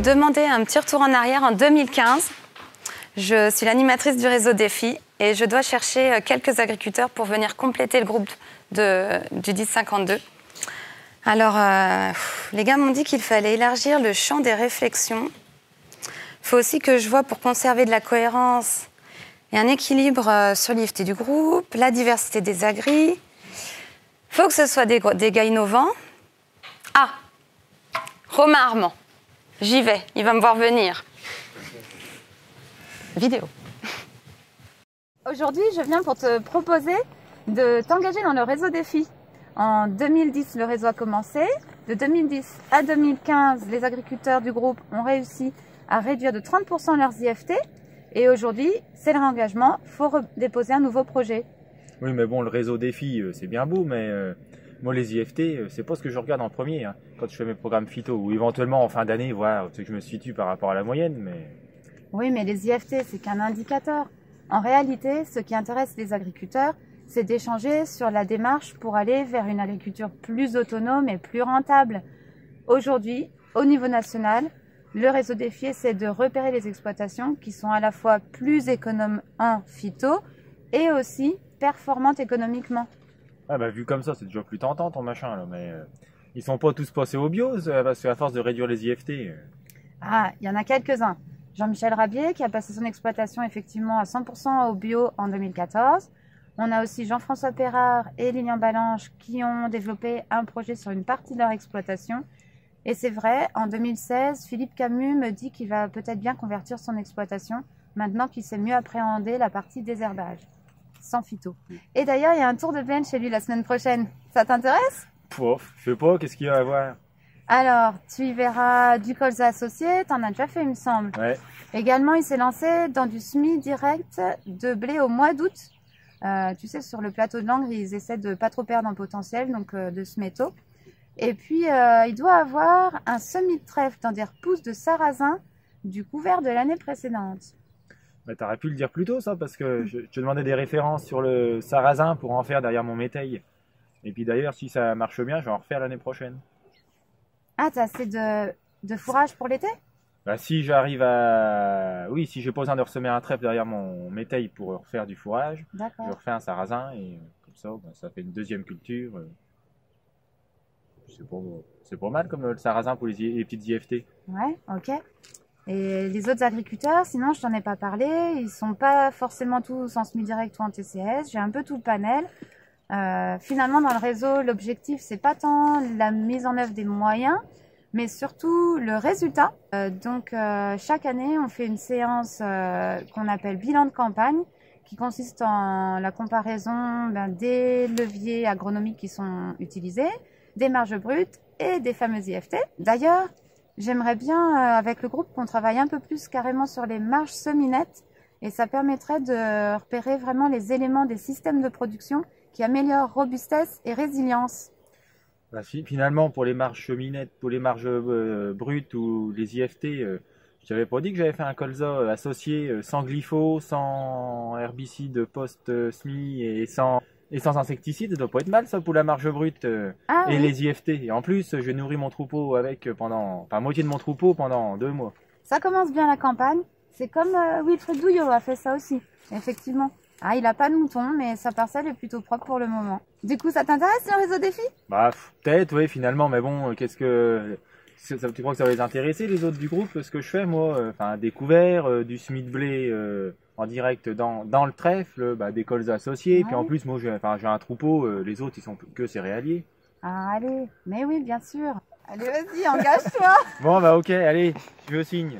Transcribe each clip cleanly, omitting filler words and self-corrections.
demander un petit retour en arrière en 2015. Je suis l'animatrice du réseau Défi et je dois chercher quelques agriculteurs pour venir compléter le groupe du 1052. Alors, les gars m'ont dit qu'il fallait élargir le champ des réflexions. Il faut aussi que je vois pour conserver de la cohérence et un équilibre sur l'IFT du groupe, la diversité des agris. Il faut que ce soit des gars innovants. Ah, Romain Armand, j'y vais, il va me voir venir. Vidéo. Aujourd'hui, je viens pour te proposer de t'engager dans le réseau Défi. En 2010, le réseau a commencé. De 2010 à 2015, les agriculteurs du groupe ont réussi à réduire de 30% leurs IFT. Et aujourd'hui, c'est le réengagement. Il faut déposer un nouveau projet. Oui, mais bon, le réseau Défi, c'est bien beau, mais moi, les IFT, c'est pas ce que je regarde en premier, hein, quand je fais mes programmes phyto, ou éventuellement en fin d'année, voir ce que je me situe par rapport à la moyenne, mais... Oui, mais les IFT, c'est qu'un indicateur. En réalité, ce qui intéresse les agriculteurs, c'est d'échanger sur la démarche pour aller vers une agriculture plus autonome et plus rentable. Aujourd'hui, au niveau national, le réseau Défi essaie de repérer les exploitations qui sont à la fois plus économes en phyto et aussi performantes économiquement. Ah bah, vu comme ça, c'est déjà plus tentant ton machin, là, mais ils sont pas tous passés au bio, parce qu'à force de réduire les IFT... Ah, il y en a quelques-uns. Jean-Michel Rabier qui a passé son exploitation effectivement à 100% au bio en 2014. On a aussi Jean-François Perrard et Lilian Balanche qui ont développé un projet sur une partie de leur exploitation. Et c'est vrai, en 2016, Philippe Camus me dit qu'il va peut-être bien convertir son exploitation maintenant qu'il sait mieux appréhender la partie désherbage, sans phyto. Et d'ailleurs, il y a un tour de plaine chez lui la semaine prochaine. Ça t'intéresse? Pouf, je sais pas, qu'est-ce qu'il va y avoir? Alors, tu y verras du colza associé, t'en as déjà fait, il me semble. Ouais. Également, il s'est lancé dans du semis direct de blé au mois d'août. Tu sais, sur le plateau de Langres, ils essaient de pas trop perdre en potentiel, donc de semer tôt. Et puis, il doit avoir un semis de trèfle dans des repousses de sarrasin du couvert de l'année précédente. Bah, t'aurais pu le dire plus tôt, ça, parce que je te demandais des références sur le sarrasin pour en faire derrière mon métail. Et puis d'ailleurs, si ça marche bien, je vais en refaire l'année prochaine. Ah, t'as assez de fourrage pour l'été? Bah, si j'arrive à... Oui, si j'ai pas besoin de ressemer un trèfle derrière mon métail pour refaire du fourrage, je refais un sarrasin et comme ça, bah, ça fait une deuxième culture. C'est pas mal comme le sarrasin pour les petites IFT. Ouais, ok. Et les autres agriculteurs, sinon je t'en ai pas parlé, ils sont pas forcément tous en semi-direct ou en TCS, j'ai un peu tout le panel. Finalement, dans le réseau, l'objectif, c'est pas tant la mise en œuvre des moyens, mais surtout le résultat. Chaque année, on fait une séance qu'on appelle bilan de campagne, qui consiste en la comparaison des leviers agronomiques qui sont utilisés, des marges brutes et des fameuses IFT. D'ailleurs, j'aimerais bien, avec le groupe, qu'on travaille un peu plus carrément sur les marges semi-nettes, et ça permettrait de repérer vraiment les éléments des systèmes de production qui améliore robustesse et résilience. Bah, finalement, pour les marges cheminettes, pour les marges brutes ou les IFT, je t'avais pas dit que j'avais fait un colza associé sans glypho, sans herbicide post-SMI et sans insecticide. Ça doit pas être mal ça pour la marge brute et les IFT. Et en plus, je nourris mon troupeau avec moitié de mon troupeau pendant 2 mois. Ça commence bien la campagne. C'est comme Wilfried Douillot a fait ça aussi, effectivement. Ah, il n'a pas de moutons, mais sa parcelle est plutôt propre pour le moment. Du coup, ça t'intéresse le réseau Défi? Bah, peut-être, oui, finalement, mais bon, tu crois que ça va les intéresser, les autres du groupe, ce que je fais, moi? Des couverts, du semis de blé en direct dans le trèfle, des colzas associés, ouais. Puis en plus, moi, j'ai un troupeau, les autres, ils sont que céréaliers. Ah, allez, mais oui, bien sûr. Allez, vas-y, engage-toi. Bon, bah, ok, allez, je vais au signe.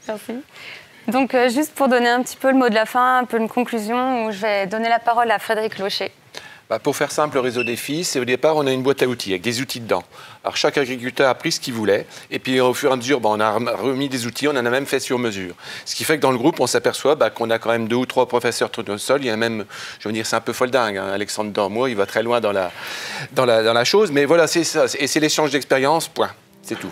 Merci. Donc, juste pour donner un petit peu le mot de la fin, un peu une conclusion, où je vais donner la parole à Frédéric Locher. Pour faire simple, le réseau Défi, c'est au départ, on a une boîte à outils avec des outils dedans. Alors, chaque agriculteur a pris ce qu'il voulait, et puis au fur et à mesure, on a remis des outils, on en a même fait sur mesure. Ce qui fait que dans le groupe, on s'aperçoit qu'on a quand même 2 ou 3 professeurs tournesol. Il y a même, je veux dire, c'est un peu foldingue, hein. Alexandre Dormois, il va très loin dans la chose, mais voilà, c'est ça, et c'est l'échange d'expérience, point, c'est tout.